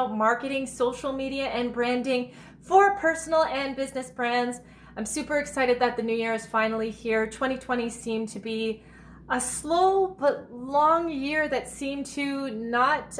about marketing, social media, and branding for personal and business brands. I'm super excited that the new year is finally here. 2020 seemed to be a slow but long year that seemed to not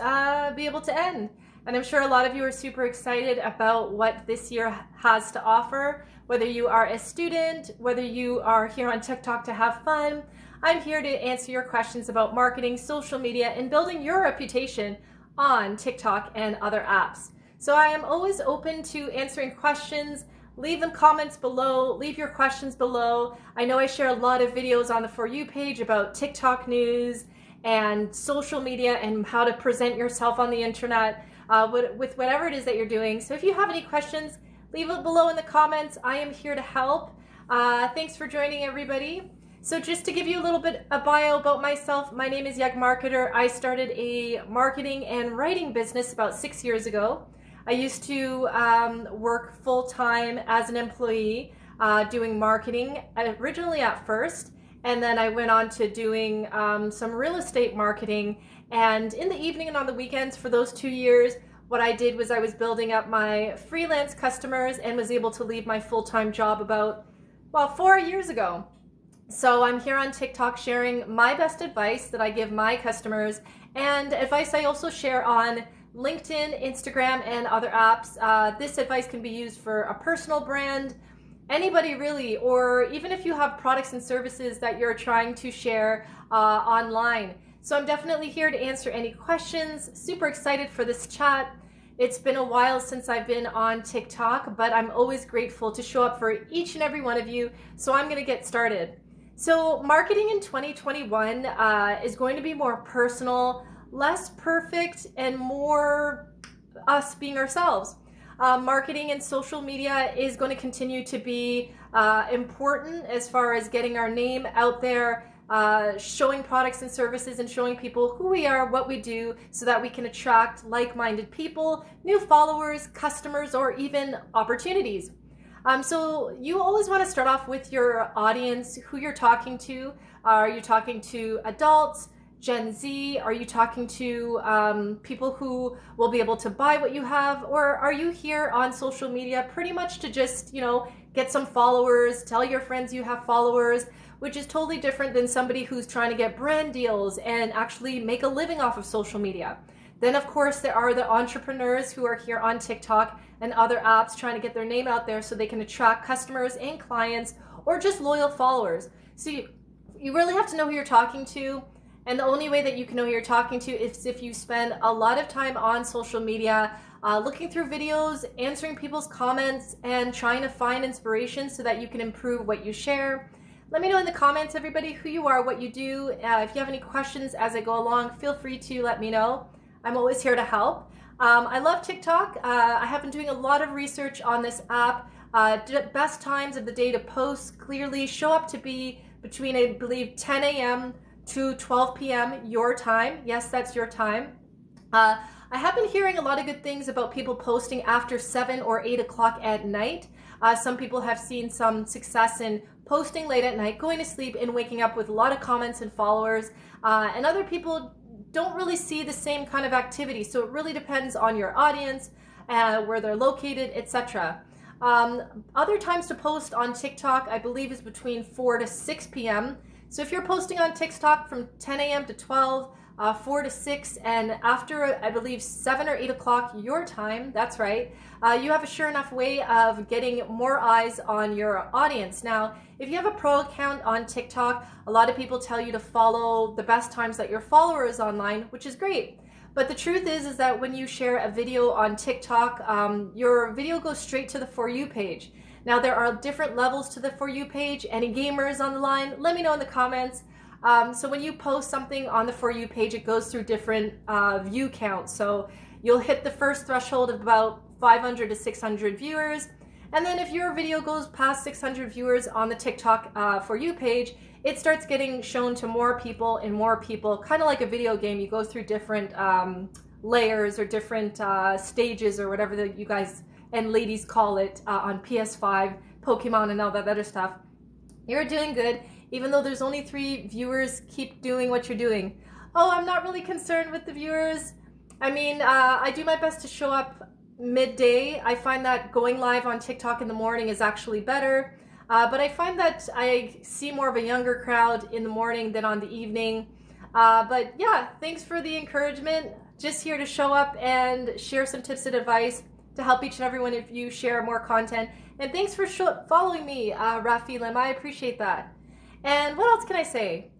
be able to end. And I'm sure a lot of you are super excited about what this year has to offer. Whether you are a student, whether you are here on TikTok to have fun, I'm here to answer your questions about marketing, social media, and building your reputation on TikTok and other apps. So I am always open to answering questions. Leave them comments below, leave your questions below. I know I share a lot of videos on the For You page about TikTok news and social media and how to present yourself on the internet with whatever it is that you're doing. So if you have any questions, leave it below in the comments. I am here to help. Thanks for joining, everybody. So just to give you a little bit of bio about myself, my name is Yag Marketer. I started a marketing and writing business about 6 years ago. I used to work full-time as an employee doing marketing, originally at first, and then I went on to doing some real estate marketing. And in the evening and on the weekends for those 2 years, what I did was I was building up my freelance customers and was able to leave my full-time job about, well, 4 years ago. So I'm here on TikTok sharing my best advice that I give my customers and advice I also share on LinkedIn, Instagram, and other apps. This advice can be used for a personal brand, anybody really, or even if you have products and services that you're trying to share online. So I'm definitely here to answer any questions. Super excited for this chat. It's been a while since I've been on TikTok, but I'm always grateful to show up for each and every one of you. So I'm gonna get started. So marketing in 2021 is going to be more personal, less perfect, and more us being ourselves. Marketing and social media is going to continue to be important as far as getting our name out there, showing products and services and showing people who we are, what we do, so that we can attract like-minded people, new followers, customers, or even opportunities. So you always want to start off with your audience, who you're talking to. Are you talking to adults, Gen Z? Are you talking to people who will be able to buy what you have? Or are you here on social media pretty much to just, get some followers, tell your friends you have followers, which is totally different than somebody who's trying to get brand deals and actually make a living off of social media. Then, of course, there are the entrepreneurs who are here on TikTok and other apps trying to get their name out there so they can attract customers and clients or just loyal followers. So you really have to know who you're talking to. And the only way that you can know who you're talking to is if you spend a lot of time on social media, looking through videos, answering people's comments, and trying to find inspiration so that you can improve what you share. Let me know in the comments, everybody, who you are, what you do. If you have any questions as I go along, feel free to let me know. I'm always here to help. I love TikTok. I have been doing a lot of research on this app. Best times of the day to post clearly show up to be between, I believe, 10 a.m. to 12 p.m. your time. Yes, that's your time. I have been hearing a lot of good things about people posting after 7 or 8 o'clock at night. Some people have seen some success in posting late at night, going to sleep, and waking up with a lot of comments and followers. And other people don't really see the same kind of activity. So it really depends on your audience, where they're located, etc. Other times to post on TikTok, I believe, is between 4 to 6 p.m. So if you're posting on TikTok from 10 a.m. to 12, 4 to 6, and after, I believe, 7 or 8 o'clock your time, that's right, you have a sure enough way of getting more eyes on your audience. Now, if you have a pro account on TikTok, a lot of people tell you to follow the best times that your follower is online, which is great. But the truth is that when you share a video on TikTok, your video goes straight to the For You page. Now, there are different levels to the For You page. Any gamers on the line, let me know in the comments. So when you post something on the For You page, it goes through different view counts. So you'll hit the first threshold of about 500 to 600 viewers. And then if your video goes past 600 viewers on the TikTok For You page, it starts getting shown to more people and more people, kind of like a video game. You go through different layers or different stages or whatever that you guys and ladies call it on PS5, Pokemon, and all that other stuff. You're doing good. Even though there's only 3 viewers, keep doing what you're doing. Oh, I'm not really concerned with the viewers. I mean, I do my best to show up midday. I find that going live on TikTok in the morning is actually better. But I find that I see more of a younger crowd in the morning than on the evening. But yeah, thanks for the encouragement. Just here to show up and share some tips and advice to help each and every one of you share more content. And thanks for following me, Rafi Lim. I appreciate that. And what else can I say?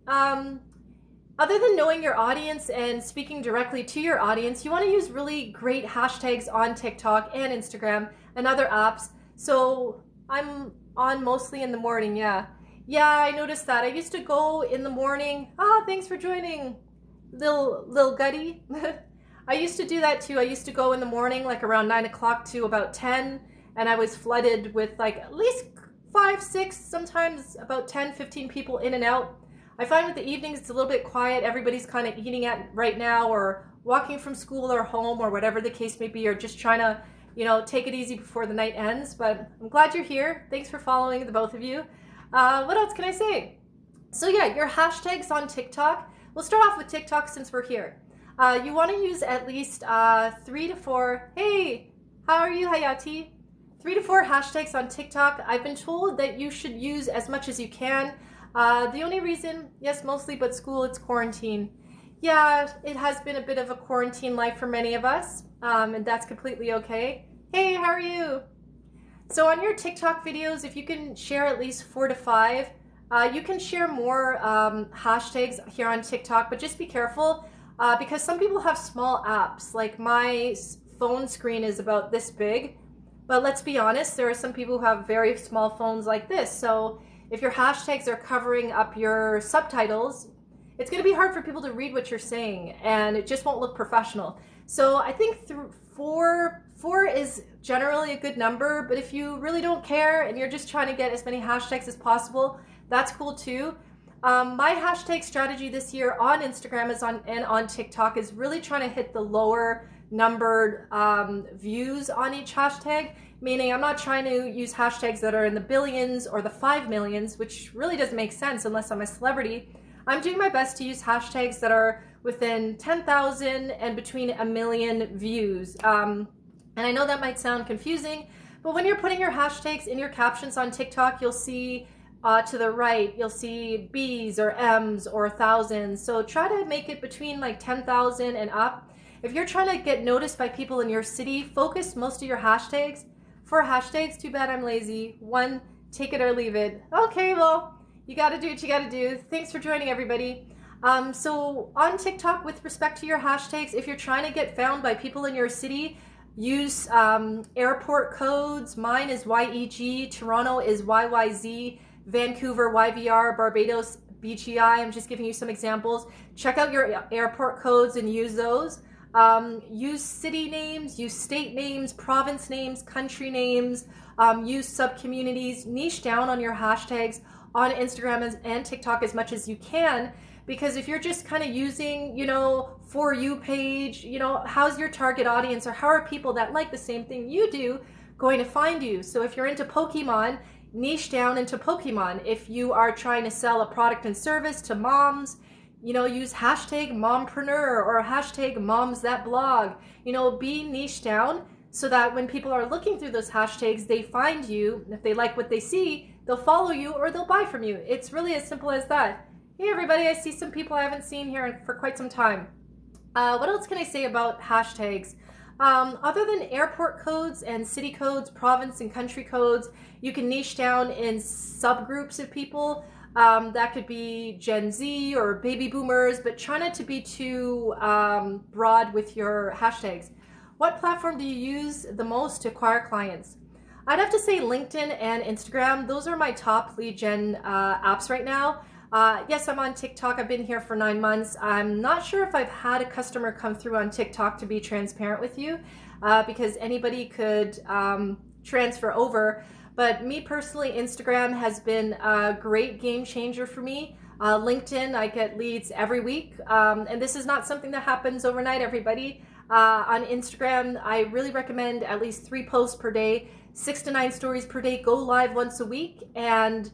Other than knowing your audience and speaking directly to your audience, you want to use really great hashtags on TikTok and Instagram and other apps. So I'm on mostly in the morning, yeah. Yeah, I noticed that. I used to go in the morning. Ah, thanks for joining, Lil Gutty. I used to do that too. I used to go in the morning, like around 9 o'clock to about 10, and I was flooded with like at least 5, 6, sometimes about 10, 15 people in and out. I find with the evenings it's a little bit quiet. Everybody's kind of eating at right now or walking from school or home or whatever the case may be, or just trying to, take it easy before the night ends. But I'm glad you're here. Thanks for following, the both of you. What else can I say? So yeah, your hashtags on TikTok. We'll start off with TikTok since we're here. You want to use at least 3 to 4. Hey, how are you, Hayati? 3 to 4 hashtags on TikTok. I've been told that you should use as much as you can. The only reason, yes, mostly, but school, it's quarantine. Yeah, it has been a bit of a quarantine life for many of us, and that's completely okay. Hey, how are you? So on your TikTok videos, if you can share at least 4 to 5, you can share more hashtags here on TikTok, but just be careful because some people have small apps. Like my phone screen is about this big, but let's be honest, there are some people who have very small phones like this. So if your hashtags are covering up your subtitles, it's going to be hard for people to read what you're saying, and it just won't look professional. So I think four is generally a good number, but if you really don't care and you're just trying to get as many hashtags as possible, that's cool too. My hashtag strategy this year on Instagram and on TikTok is really trying to hit the lower numbered views on each hashtag, meaning I'm not trying to use hashtags that are in the billions or the 5 millions, which really doesn't make sense unless I'm a celebrity. I'm doing my best to use hashtags that are within 10,000 and between 1 million views. And I know that might sound confusing, but when you're putting your hashtags in your captions on TikTok, you'll see to the right, you'll see B's or M's or thousands. So try to make it between like 10,000 and up. If you're trying to get noticed by people in your city, focus most of your hashtags. 4 hashtags, too bad I'm lazy. 1, take it or leave it. Okay, well, you gotta do what you gotta do. Thanks for joining, everybody. So on TikTok, with respect to your hashtags, if you're trying to get found by people in your city, use airport codes. Mine is YEG, Toronto is YYZ, Vancouver YVR, Barbados BGI. I'm just giving you some examples. Check out your airport codes and use those. Use city names, use state names, province names, country names, use sub-communities, niche down on your hashtags on Instagram and TikTok as much as you can, because if you're just kind of using, For You page, how's your target audience, or how are people that like the same thing you do going to find you? So if you're into Pokemon, niche down into Pokemon. If you are trying to sell a product and service to moms, use hashtag mompreneur or hashtag moms that blog. Be niche down so that when people are looking through those hashtags, they find you. If they like what they see, they'll follow you or they'll buy from you. It's really as simple as that. Hey everybody, I see some people I haven't seen here for quite some time. What else can I say about hashtags? Other than airport codes and city codes, province and country codes, you can niche down in subgroups of people. That could be Gen Z or baby boomers, but try not to be too broad with your hashtags. What platform do you use the most to acquire clients? I'd have to say LinkedIn and Instagram. Those are my top lead gen apps right now. Yes, I'm on TikTok. I've been here for 9 months. I'm not sure if I've had a customer come through on TikTok, to be transparent with you, because anybody could transfer over. But me personally, Instagram has been a great game changer for me. LinkedIn, I get leads every week. And this is not something that happens overnight, everybody. On Instagram, I really recommend at least 3 posts per day, 6 to 9 stories per day. Go live once a week and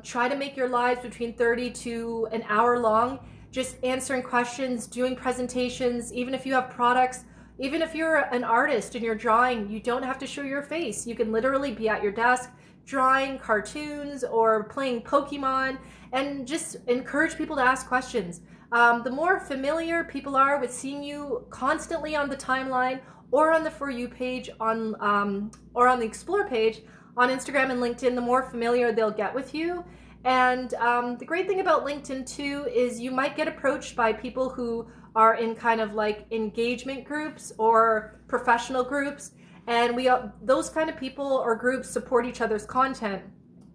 try to make your lives between 30 to an hour long. just answering questions, doing presentations, even if you have products, even if you're an artist and you're drawing, you don't have to show your face. You can literally be at your desk drawing cartoons or playing Pokemon, and just encourage people to ask questions. The more familiar people are with seeing you constantly on the timeline or on the For You page or on the Explore page on Instagram and LinkedIn, the more familiar they'll get with you. And the great thing about LinkedIn too is you might get approached by people who are in kind of like engagement groups or professional groups, and those kind of people or groups support each other's content,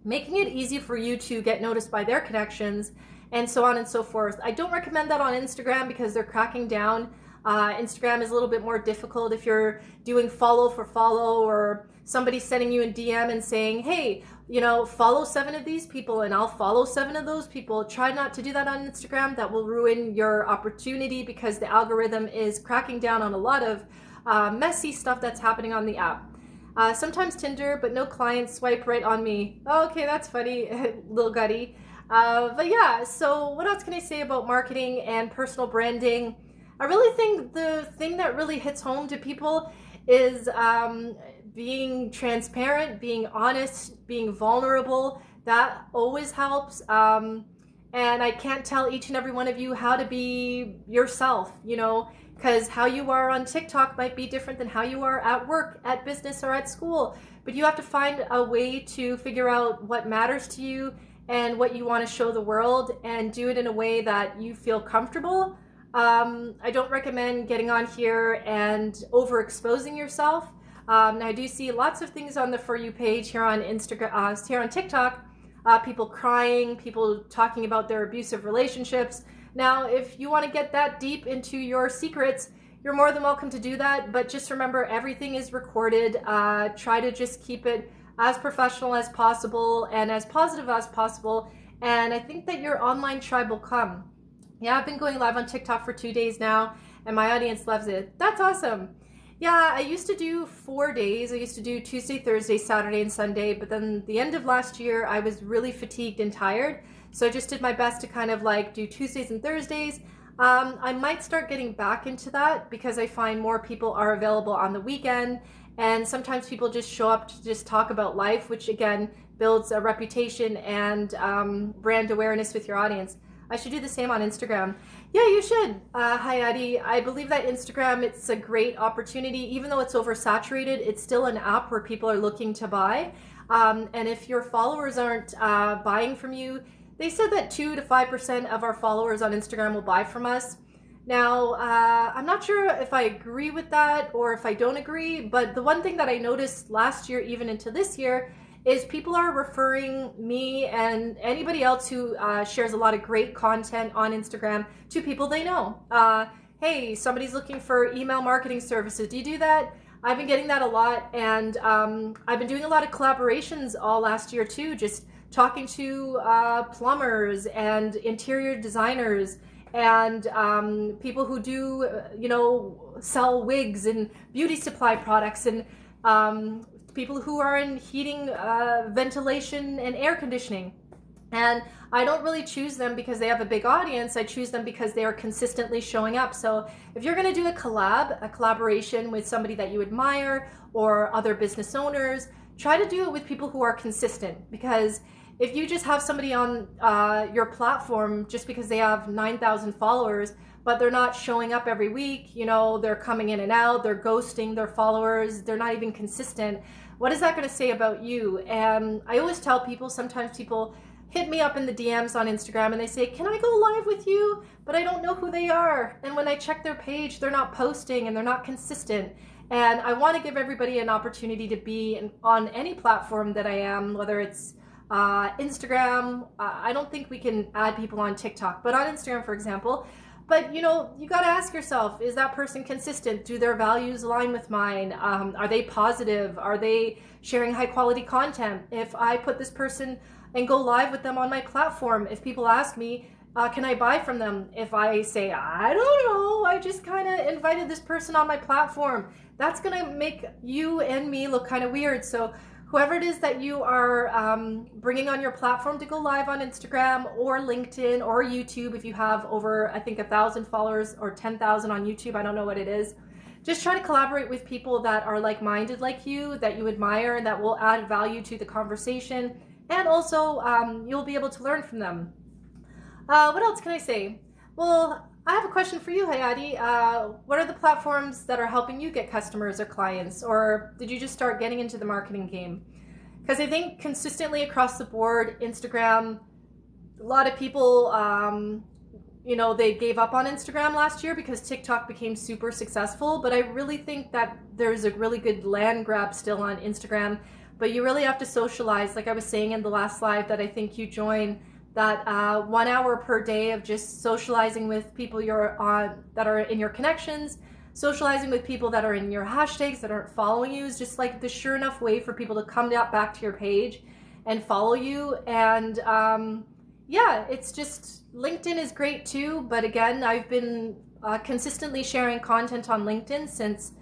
making it easy for you to get noticed by their connections, and so on and so forth. I don't recommend that on Instagram because they're cracking down. Instagram is a little bit more difficult if you're doing follow for follow, or somebody sending you a DM and saying, hey, follow 7 of these people and I'll follow 7 of those people. Try not to do that on Instagram. That will ruin your opportunity because the algorithm is cracking down on a lot of messy stuff that's happening on the app. Sometimes Tinder, but no clients swipe right on me. Oh, okay, that's funny, little gutty. But yeah, so what else can I say about marketing and personal branding? I really think the thing that really hits home to people is being transparent, being honest, being vulnerable. That always helps. And I can't tell each and every one of you how to be yourself, because how you are on TikTok might be different than how you are at work, at business, or at school. But you have to find a way to figure out what matters to you and what you want to show the world, and do it in a way that you feel comfortable. I don't recommend getting on here and overexposing yourself. I do see lots of things on the For You page here on Instagram, here on TikTok, people crying, people talking about their abusive relationships. Now, if you want to get that deep into your secrets, you're more than welcome to do that, but just remember, everything is recorded. Try to just keep it as professional as possible and as positive as possible, and I think that your online tribe will come. Yeah, I've been going live on TikTok for 2 days now, and my audience loves it. That's awesome. Yeah, I used to do 4 days. I used to do Tuesday, Thursday, Saturday, and Sunday, but then the end of last year, I was really fatigued and tired, so I just did my best to kind of like do Tuesdays and Thursdays. I might start getting back into that because I find more people are available on the weekend, and sometimes people just show up to just talk about life, which again builds a reputation and brand awareness with your audience. I should do the same on Instagram. Yeah, you should. Hi, Addie. I believe that Instagram, it's a great opportunity. Even though it's oversaturated, it's still an app where people are looking to buy. And if your followers aren't buying from you, they said that 2 to 5% of our followers on Instagram will buy from us. Now, I'm not sure if I agree with that or if I don't agree, but the one thing that I noticed last year, even into this year, is people are referring me and anybody else who shares a lot of great content on Instagram to people they know. Hey, somebody's looking for email marketing services. Do you do that? I've been getting that a lot, and I've been doing a lot of collaborations all last year too, just talking to plumbers and interior designers and people who do, sell wigs and beauty supply products, and people who are in heating, ventilation, and air conditioning. And I don't really choose them because they have a big audience. I choose them because they are consistently showing up. So if you're going to do a collaboration with somebody that you admire or other business owners, try to do it with people who are consistent. Because if you just have somebody on your platform just because they have 9,000 followers, but they're not showing up every week, they're coming in and out, they're ghosting their followers, they're not even consistent, what is that going to say about you? And I always tell people, sometimes people hit me up in the DMs on Instagram and they say, can I go live with you? But I don't know who they are. And when I check their page, they're not posting and they're not consistent. And I want to give everybody an opportunity to be on any platform that I am, whether it's Instagram. I don't think we can add people on TikTok, but on Instagram, for example. But you got to ask yourself, is that person consistent? Do their values align with mine? Are they positive? Are they sharing high quality content? If I put this person and go live with them on my platform, if people ask me, can I buy from them? If I say, I don't know, I just kind of invited this person on my platform, that's going to make you and me look kind of weird. So whoever it is that you are bringing on your platform to go live on Instagram or LinkedIn or YouTube, if you have over, I think, 1,000 followers or 10,000 on YouTube, I don't know what it is. Just try to collaborate with people that are like-minded like you, that you admire, and that will add value to the conversation. And also, you'll be able to learn from them. What else can I say? Well, I have a question for you, Hayati. What are the platforms that are helping you get customers or clients? Or did you just start getting into the marketing game? Because I think consistently across the board, Instagram, a lot of people, they gave up on Instagram last year because TikTok became super successful. But I really think that there's a really good land grab still on Instagram. But you really have to socialize. Like I was saying in the last live that I think you join, that 1 hour per day of just socializing with people you're on, that are in your connections, socializing with people that are in your hashtags that aren't following you, is just like the sure enough way for people to come back to your page and follow you. And yeah, it's just, LinkedIn is great too. But again, I've been consistently sharing content on LinkedIn since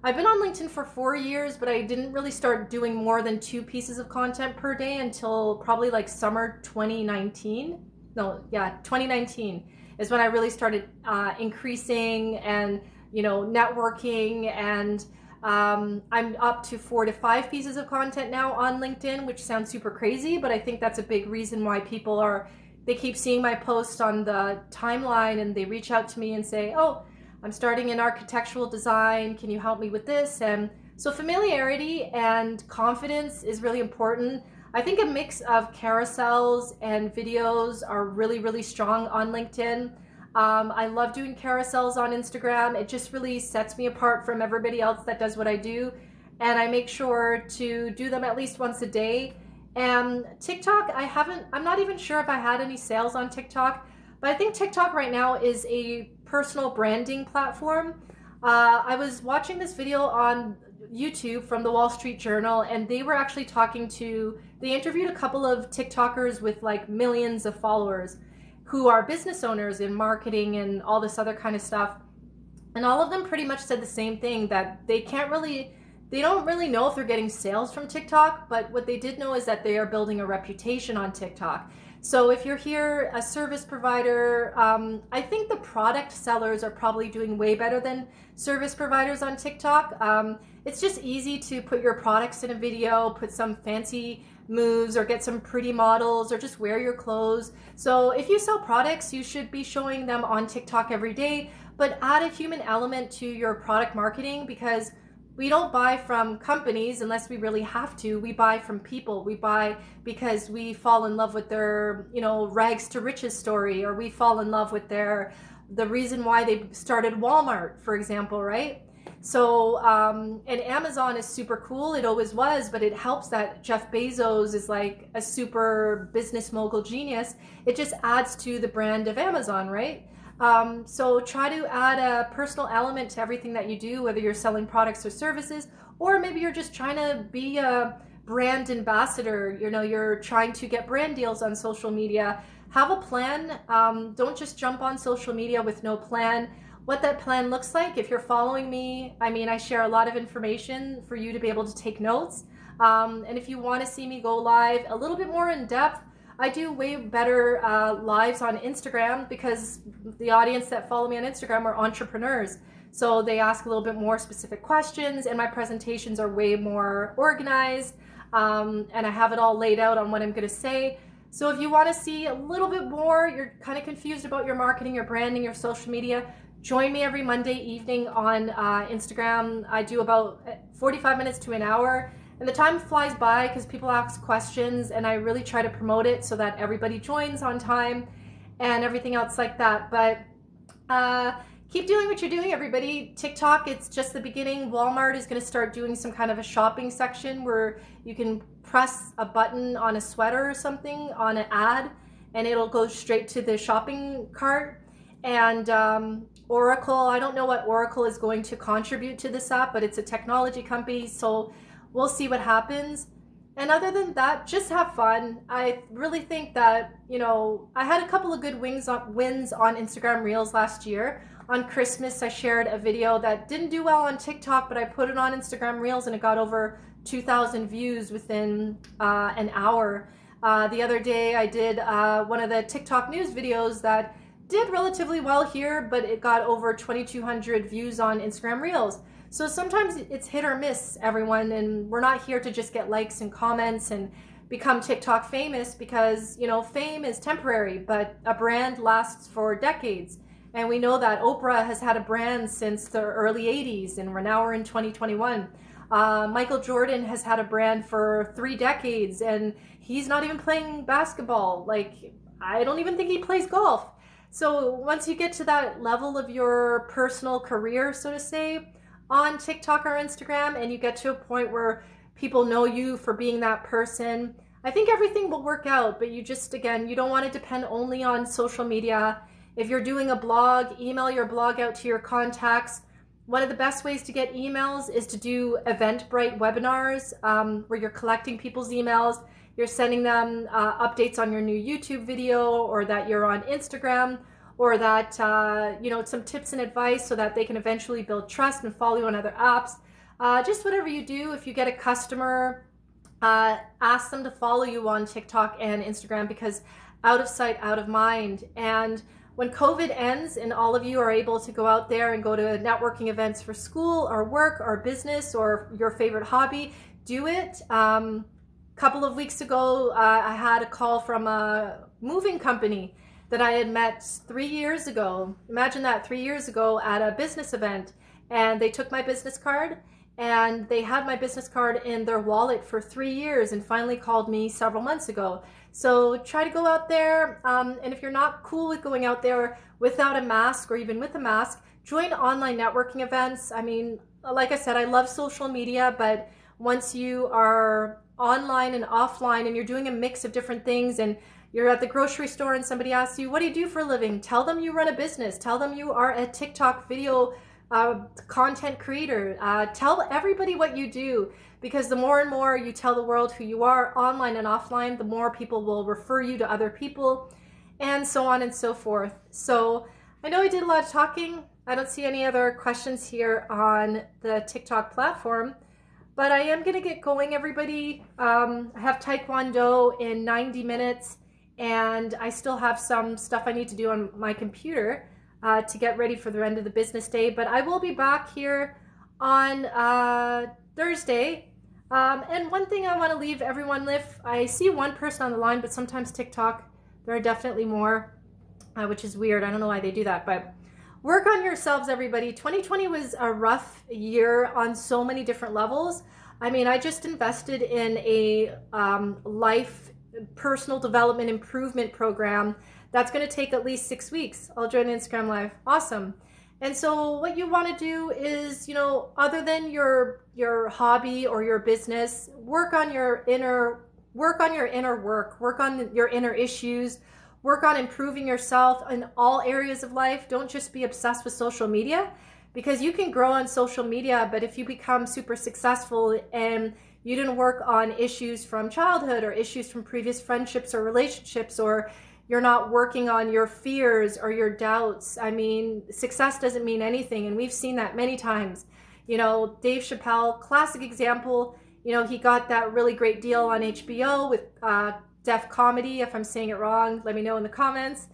I've been on LinkedIn for 4 years, but I didn't really start doing more than 2 pieces of content per day until probably like summer 2019. 2019 is when I really started increasing and, networking. And I'm up to 4 to 5 pieces of content now on LinkedIn, which sounds super crazy, but I think that's a big reason why people they keep seeing my posts on the timeline and they reach out to me and say, oh, I'm starting in architectural design. Can you help me with this? And so familiarity and confidence is really important. I think a mix of carousels and videos are really, really strong on LinkedIn. I love doing carousels on Instagram. It just really sets me apart from everybody else that does what I do. And I make sure to do them at least once a day. And TikTok, I'm not even sure if I had any sales on TikTok, but I think TikTok right now is a personal branding platform. I was watching this video on YouTube from the Wall Street Journal, and they were actually they interviewed a couple of TikTokers with like millions of followers who are business owners in marketing and all this other kind of stuff. And all of them pretty much said the same thing, that they don't really know if they're getting sales from TikTok, but what they did know is that they are building a reputation on TikTok. So if you're here, a service provider, I think the product sellers are probably doing way better than service providers on TikTok. It's just easy to put your products in a video, put some fancy moves or get some pretty models or just wear your clothes. So if you sell products, you should be showing them on TikTok every day, but add a human element to your product marketing, because we don't buy from companies unless we really have to. We buy from people. We buy because we fall in love with their, rags to riches story, or we fall in love with the reason why they started Walmart, for example, right? So, and Amazon is super cool. It always was, but it helps that Jeff Bezos is like a super business mogul genius. It just adds to the brand of Amazon, right? So try to add a personal element to everything that you do, whether you're selling products or services, or maybe you're just trying to be a brand ambassador. You're trying to get brand deals on social media. Have a plan. Don't just jump on social media with no plan. What that plan looks like, if you're following me, I share a lot of information for you to be able to take notes. And if you want to see me go live a little bit more in depth, I do way better lives on Instagram, because the audience that follow me on Instagram are entrepreneurs. So they ask a little bit more specific questions, and my presentations are way more organized. And I have it all laid out on what I'm going to say. So if you want to see a little bit more, you're kind of confused about your marketing, your branding, your social media, join me every Monday evening on Instagram. I do about 45 minutes to an hour. And the time flies by because people ask questions, and I really try to promote it so that everybody joins on time and everything else like that. But keep doing what you're doing, everybody. TikTok, it's just the beginning. Walmart is going to start doing some kind of a shopping section where you can press a button on a sweater or something on an ad, and it'll go straight to the shopping cart. And Oracle, I don't know what Oracle is going to contribute to this app, but it's a technology company, so we'll see what happens. And other than that, just have fun. I really think that, I had a couple of good wins on Instagram Reels last year. on Christmas, I shared a video that didn't do well on TikTok, but I put it on Instagram Reels and it got over 2,000 views within an hour. The other day I did one of the TikTok news videos that did relatively well here, but it got over 2,200 views on Instagram Reels. So sometimes it's hit or miss, everyone, and we're not here to just get likes and comments and become TikTok famous, because, you know, fame is temporary, but a brand lasts for decades. And we know that Oprah has had a brand since the early 80s, and we're in 2021. Michael Jordan has had a brand for 3 decades, and he's not even playing basketball. Like, I don't even think he plays golf. So once you get to that level of your personal career, so to say, on TikTok or Instagram, and you get to a point where people know you for being that person, I think everything will work out. But you just, again, you don't want to depend only on social media. If you're doing a blog, email your blog out to your contacts. One of the best ways to get emails is to do Eventbrite webinars, where you're collecting people's emails. You're sending them updates on your new YouTube video, or that you're on Instagram, or that, you know, some tips and advice so that they can eventually build trust and follow you on other apps. Just whatever you do. If you get a customer, ask them to follow you on TikTok and Instagram, because out of sight, out of mind. And when COVID ends and all of you are able to go out there and go to networking events for school or work or business or your favorite hobby, do it. Couple of weeks ago, I had a call from a moving company that I had met 3 years ago. Imagine that, 3 years ago at a business event. And they took my business card, and they had my business card in their wallet for 3 years, and finally called me several months ago. So try to go out there. And if you're not cool with going out there without a mask, or even with a mask, join online networking events. I mean, like I said, I love social media, but once you are online and offline and you're doing a mix of different things, and you're at the grocery store and somebody asks you, what do you do for a living? Tell them you run a business. Tell them you are a TikTok video content creator. Tell everybody what you do, because the more and more you tell the world who you are online and offline, the more people will refer you to other people, and so on and so forth. So I know I did a lot of talking. I don't see any other questions here on the TikTok platform, but I am going to get going, everybody. I have Taekwondo in 90 minutes, and I still have some stuff I need to do on my computer to get ready for the end of the business day. But I will be back here on Thursday. And one thing I want to leave everyone with, I see one person on the line, but sometimes TikTok, there are definitely more, which is weird. I don't know why they do that, but work on yourselves, everybody. 2020 was a rough year on so many different levels. I mean, I just invested in a life personal development improvement program that's going to take at least 6 weeks. I'll join Instagram Live. Awesome. And so what you want to do is, you know, other than your hobby or your business, work on your inner work, work on your inner issues, work on improving yourself in all areas of life. Don't just be obsessed with social media, because you can grow on social media, but if you become super successful and you didn't work on issues from childhood or issues from previous friendships or relationships, or you're not working on your fears or your doubts, I mean, success doesn't mean anything. And we've seen that many times. You know, Dave Chappelle, classic example, you know, he got that really great deal on HBO with Def Comedy. If I'm saying it wrong, let me know in the comments.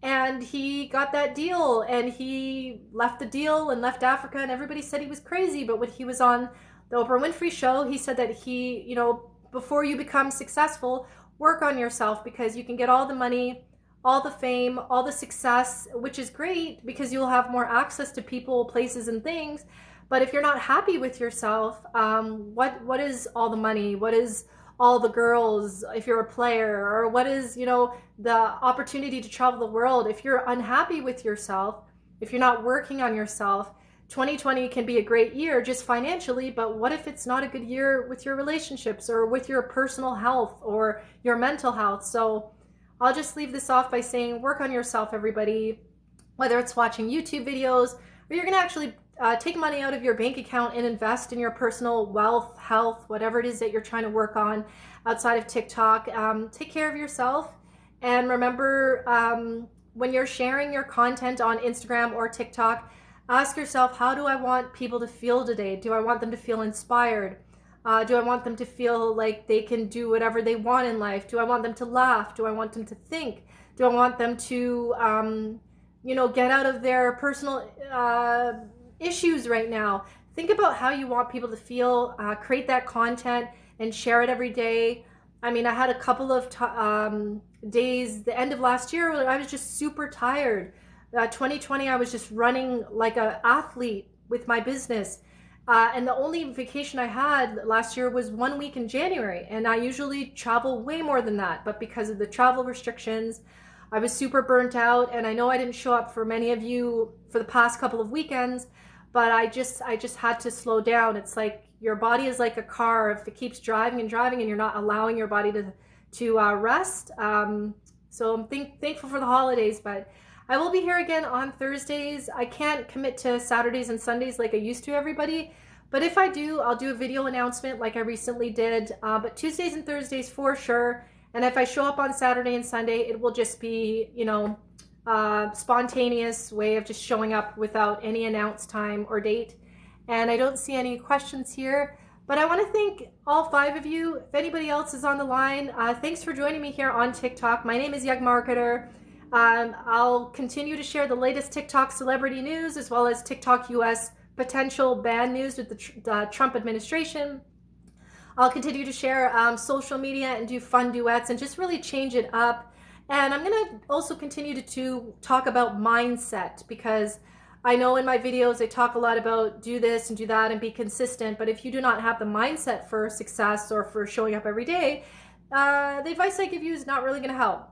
And he got that deal, and he left the deal and left Africa, and everybody said he was crazy. But when he was on the Oprah Winfrey Show, he said that he, you know, before you become successful, work on yourself, because you can get all the money, all the fame, all the success, which is great because you'll have more access to people, places, and things. But if you're not happy with yourself, what is all the money? What is all the girls if you're a player? Or what is, you know, the opportunity to travel the world? If you're unhappy with yourself, if you're not working on yourself, 2020 can be a great year just financially, but what if it's not a good year with your relationships or with your personal health or your mental health? So I'll just leave this off by saying work on yourself, everybody, whether it's watching YouTube videos or you're going to actually take money out of your bank account and invest in your personal wealth, health, whatever it is that you're trying to work on outside of TikTok. Take care of yourself, and remember, when you're sharing your content on Instagram or TikTok, ask yourself, how do I want people to feel today? Do I want them to feel inspired? Do I want them to feel like they can do whatever they want in life? Do I want them to laugh? Do I want them to think? Do I want them to, get out of their personal issues right now? Think about how you want people to feel. Create that content and share it every day. I mean, I had a couple of days, the end of last year, where I was just super tired. 2020, I was just running like an athlete with my business. And the only vacation I had last year was 1 week in January. And I usually travel way more than that. But because of the travel restrictions, I was super burnt out. And I know I didn't show up for many of you for the past couple of weekends, but I just had to slow down. It's like your body is like a car. If it keeps driving and driving and you're not allowing your body to rest. So I'm thankful for the holidays, but I will be here again on Thursdays. I can't commit to Saturdays and Sundays like I used to, everybody. But if I do, I'll do a video announcement like I recently did. But Tuesdays and Thursdays for sure. And if I show up on Saturday and Sunday, it will just be, spontaneous way of just showing up without any announced time or date. And I don't see any questions here. But I want to thank all 5 of you. If anybody else is on the line, thanks for joining me here on TikTok. My name is Young Marketer. I'll continue to share the latest TikTok celebrity news as well as TikTok US potential ban news with the Trump administration. I'll continue to share social media and do fun duets and just really change it up. And I'm going to also continue to talk about mindset, because I know in my videos I talk a lot about do this and do that and be consistent. But if you do not have the mindset for success or for showing up every day, the advice I give you is not really going to help.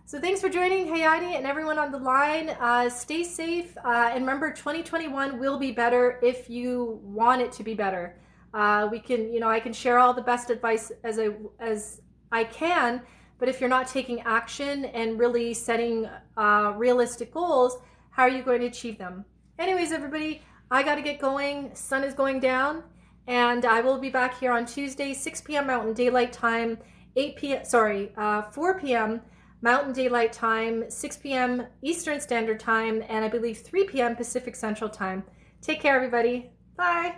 So thanks for joining, Hayati, and everyone on the line. Stay safe, and remember, 2021 will be better if you want it to be better. I can share all the best advice as I can, but if you're not taking action and really setting realistic goals, how are you going to achieve them? Anyways, everybody, I got to get going. Sun is going down, and I will be back here on Tuesday, 6 p.m. Mountain Daylight Time, 4 p.m. Mountain Daylight Time, 6 p.m. Eastern Standard Time, and I believe 3 p.m. Pacific Central Time. Take care, everybody. Bye.